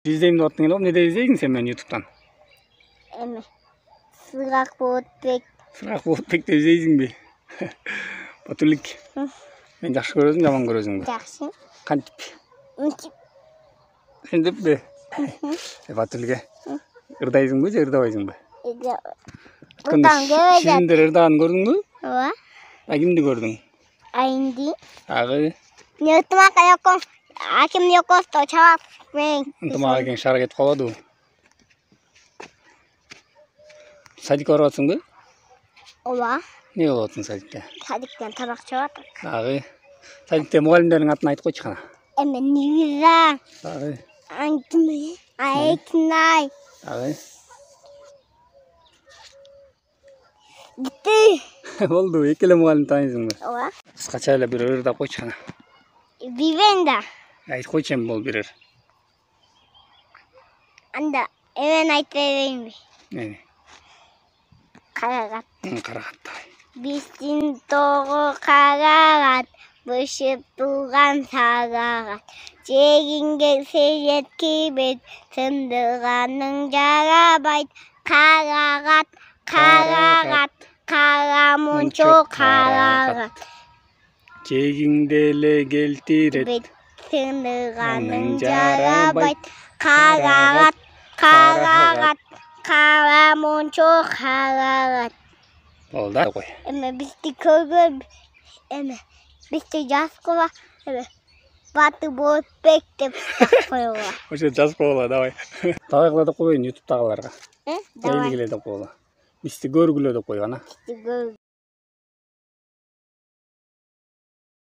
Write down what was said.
İzleyeyim de attın oğlum. Ne de izleyin sen ben YouTube'dan? Emi. Sırak Boğutbek. Sırak Boğutbek de izleysin bir. Batırlık. Ben жақсы көрөсүң, жаман көрөсүң бе? Жақсы. Кантип? Мынтип. Ентип бе? Батырлык. Ырдайсың бе, же ырдабайсың бе? Ширинdir ырдаган көрдүң бе? Ооба. Кимди көрдүң? Айынды. Агы. Ынтымақ айокон. Аким Йокосто чабап мен. Ынтымақ экен шара кетип калбадыбы? Садик барып атсың бе? Ооба. Не болуп атсың садикте? Садиктен табак чабап атам. Агы. Садикте мугалимдердин атын айтып койчу кана. Эми Нивиза. Агы. Антимай. Айкнай. Агы. Гитти. Болду, экеле мугалим тааныйсың бе? Ооба. Кыскача эле бир ырдап койчу кана. Бивенда. Айтып койчу эми бол бир ыр. Анда эмен айтып берейинби? Эмне? Карагат. Карагат. Биздин тогу карагат, бышып турган сагагат. Жегинге сезет кибет, сындырганың жарабайт. Карагат, карагат, кара мунчо карагат. Жегиңде эле келтирет, сындырганың жарабайт. Карагат, карагат, кара мунчо карагат. Oldu koy. Эме бизди көргөн, эме бизди жазгыла, эме Батыр Боğutbek деп коюла. Ошо жазып койгула, давай. Давай кыла деп коеюн YouTube'дагыларга. Давай. Эйлигиле деп койгула. Бизди көргүлө деп койгон, а.